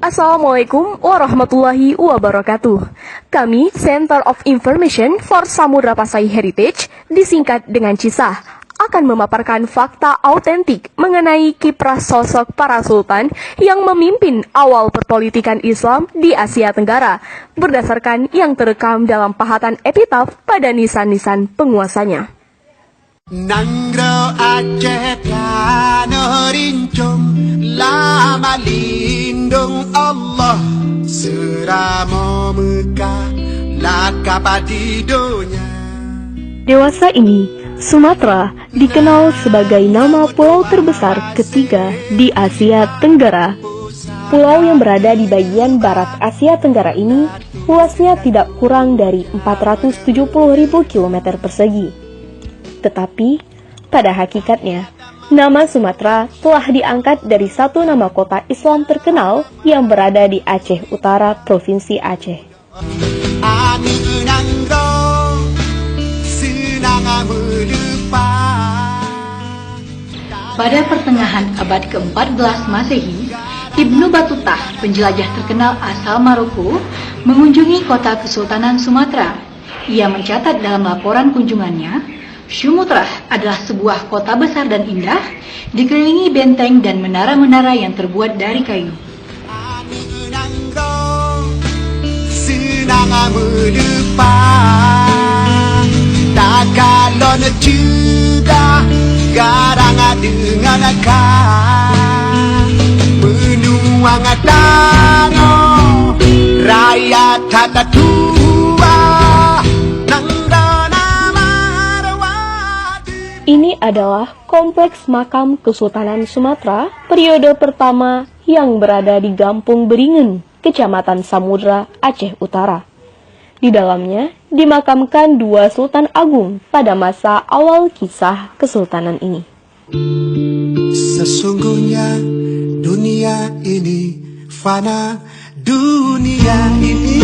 Assalamualaikum warahmatullahi wabarakatuh. Kami Center of Information for Samudra Pasai Heritage, disingkat dengan CISAH, akan memaparkan fakta autentik mengenai kiprah sosok para sultan yang memimpin awal perpolitikan Islam di Asia Tenggara, berdasarkan yang terekam dalam pahatan epitaf pada nisan-nisan penguasanya. Nanggro Aceh piano rincung, lama lindung Allah, seramo Mekah, lakapa di dunia. Dewasa ini, Sumatera dikenal sebagai nama pulau terbesar ketiga di Asia Tenggara. Pulau yang berada di bagian barat Asia Tenggara ini luasnya tidak kurang dari 470.000 km persegi. Tetapi, pada hakikatnya, nama Sumatera telah diangkat dari satu nama kota Islam terkenal yang berada di Aceh Utara, Provinsi Aceh. Pada pertengahan abad ke-14 Masehi, Ibnu Battuta, penjelajah terkenal asal Maroko, mengunjungi kota Kesultanan Sumatera. Ia mencatat dalam laporan kunjungannya, Sumatra adalah sebuah kota besar dan indah, dikelilingi benteng dan menara-menara yang terbuat dari kayu. Ini adalah kompleks makam Kesultanan Sumatera periode pertama yang berada di Gampung Beringin, Kecamatan Samudra, Aceh Utara. Di dalamnya dimakamkan dua Sultan Agung pada masa awal kisah kesultanan ini. Sesungguhnya dunia ini fana, dunia ini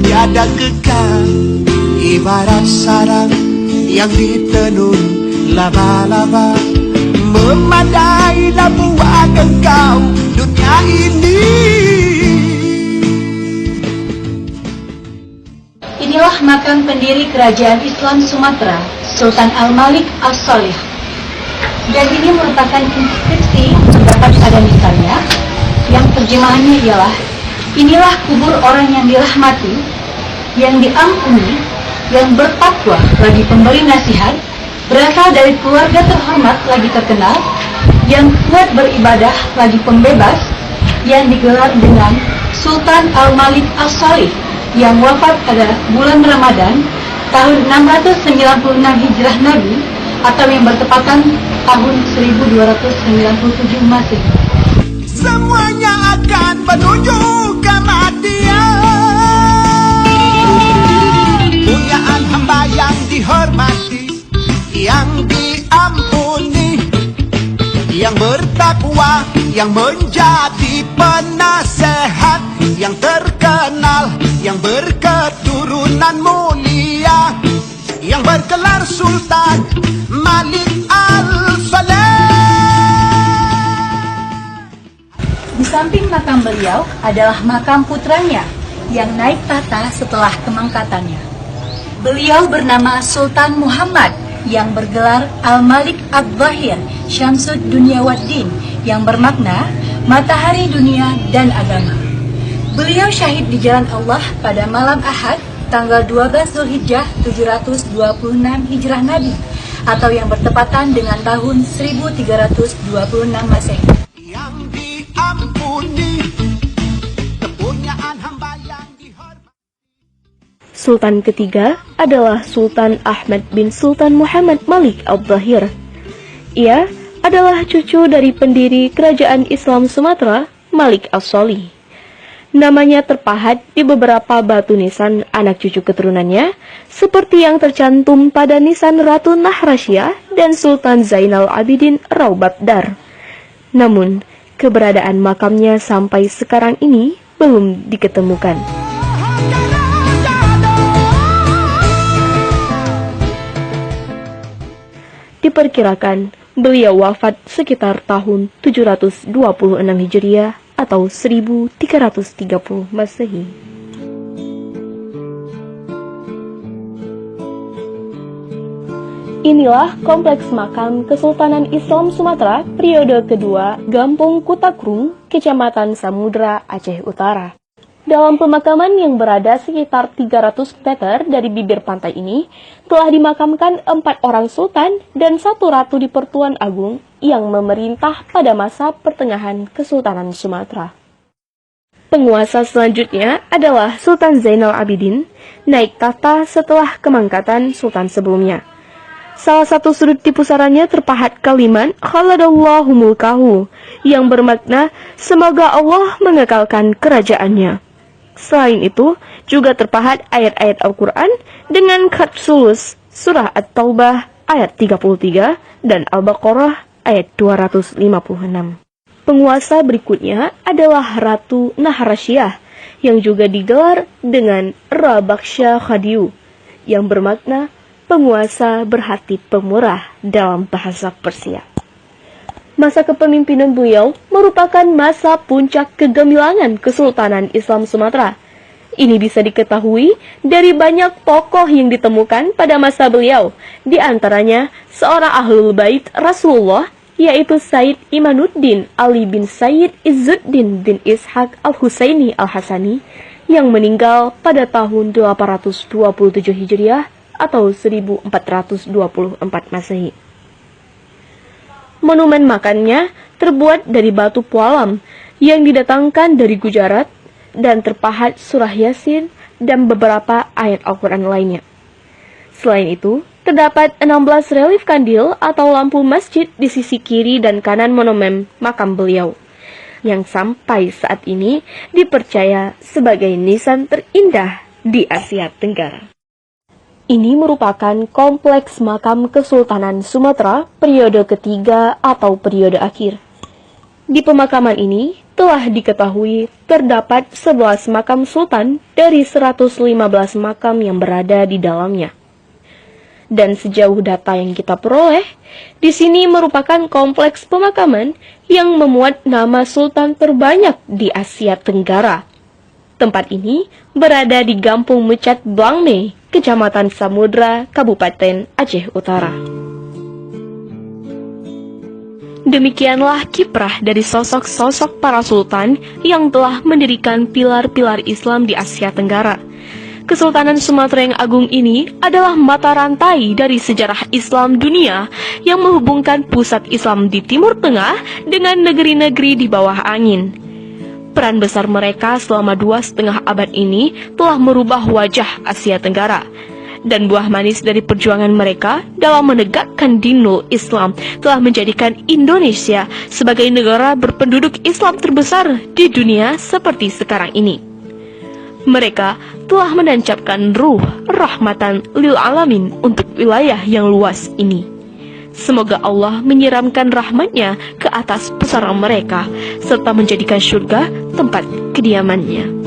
tiada kekal, ibarat sarang yang ditenun laba-laba, memadailah buat engkau dunia ini. Inilah makam pendiri kerajaan Islam Sumatera, Sultan Al-Malik As-Salih. Dan ini merupakan inskripsi yang terdapat pada nisannya, yang terjemahannya ialah, inilah kubur orang yang dirahmati, yang diampuni, yang bertakwa lagi pemberi nasihat, berasal dari keluarga terhormat lagi terkenal, yang kuat beribadah lagi pembebas, yang digelar dengan Sultan Al-Malik As-Salih, yang wafat pada bulan Ramadan tahun 696 Hijrah Nabi, atau yang bertepatan tahun 1297 Masehi. Semuanya akan menuju kematian. Punyaan hamba yang dihormati, yang diampuni, yang bertakwa, yang menjadi penasehat, yang terkenal, yang berketurunan mulia, yang bergelar Sultan Malik Al-Saleh. Di samping makam beliau adalah makam putranya yang naik tahta setelah kemangkatannya. Beliau bernama Sultan Muhammad yang bergelar Al-Malik Ad-Dhahir Syamsud Dunia Waddin, yang bermakna matahari dunia dan agama. Beliau syahid di jalan Allah pada malam Ahad tanggal 12 Zulhijjah 726 Hijrah Nabi, atau yang bertepatan dengan tahun 1326 Masehi. Yang diampuni, kepunyaan hamba yang dihormati. Sultan ketiga adalah Sultan Ahmad bin Sultan Muhammad Malik Ad-Dhahir. Ia adalah cucu dari pendiri Kerajaan Islam Sumatera, Malik As-Salih. Namanya terpahat di beberapa batu nisan anak cucu keturunannya, seperti yang tercantum pada nisan Ratu Nahrasyah dan Sultan Zainal Abidin Raubabdar. Namun, keberadaan makamnya sampai sekarang ini belum diketemukan. Diperkirakan beliau wafat sekitar tahun 726 Hijriah atau 1330 Masehi. Inilah kompleks makam Kesultanan Islam Sumatera periode kedua, Gampung Kutakrung, Kecamatan Samudra, Aceh Utara. Dalam pemakaman yang berada sekitar 300 meter dari bibir pantai ini, telah dimakamkan 4 orang sultan dan 1 ratu di Pertuan Agung yang memerintah pada masa pertengahan Kesultanan Sumatera. Penguasa selanjutnya adalah Sultan Zainal Abidin, naik tahta setelah kemangkatan sultan sebelumnya. Salah satu sudut di pusarannya terpahat kalimat Khaladallahu mulkahu yang bermakna semoga Allah mengekalkan kerajaannya. Selain itu, juga terpahat ayat-ayat Al-Quran dengan khat sulus surah At-Taubah ayat 33 dan Al-Baqarah ayat 256. Penguasa berikutnya adalah Ratu Naharashiah yang juga digelar dengan Rabaksha Khadiu yang bermakna penguasa berhati pemurah dalam bahasa Persia. Masa kepemimpinan beliau merupakan masa puncak kegemilangan Kesultanan Islam Sumatera. Ini bisa diketahui dari banyak tokoh yang ditemukan pada masa beliau, di antaranya seorang ahlul bait Rasulullah, yaitu Said Imanuddin Ali bin Said Izzuddin bin Ishaq Al-Husaini Al-Hasani, yang meninggal pada tahun 827 Hijriah atau 1424 Masehi. Monumen makamnya terbuat dari batu pualam yang didatangkan dari Gujarat dan terpahat surah Yasin dan beberapa ayat Al-Quran lainnya. Selain itu, terdapat 16 relief kandil atau lampu masjid di sisi kiri dan kanan monumen makam beliau, yang sampai saat ini dipercaya sebagai nisan terindah di Asia Tenggara. Ini merupakan kompleks makam Kesultanan Sumatera periode ketiga atau periode akhir. Di pemakaman ini telah diketahui terdapat 11 makam sultan dari 115 makam yang berada di dalamnya. Dan sejauh data yang kita peroleh, di sini merupakan kompleks pemakaman yang memuat nama sultan terbanyak di Asia Tenggara. Tempat ini berada di Gampung Mecat Blangme, Kecamatan Samudra, Kabupaten Aceh Utara. Demikianlah kiprah dari sosok-sosok para sultan yang telah mendirikan pilar-pilar Islam di Asia Tenggara. Kesultanan Sumatera yang agung ini adalah mata rantai dari sejarah Islam dunia yang menghubungkan pusat Islam di Timur Tengah dengan negeri-negeri di bawah angin. Peran besar mereka selama 2,5 abad ini telah merubah wajah Asia Tenggara. Dan buah manis dari perjuangan mereka dalam menegakkan dinul Islam telah menjadikan Indonesia sebagai negara berpenduduk Islam terbesar di dunia seperti sekarang ini. Mereka telah menancapkan ruh rahmatan lil alamin untuk wilayah yang luas ini. Semoga Allah menyiramkan rahmat-Nya ke atas pusara mereka, serta menjadikan surga tempat kediamannya.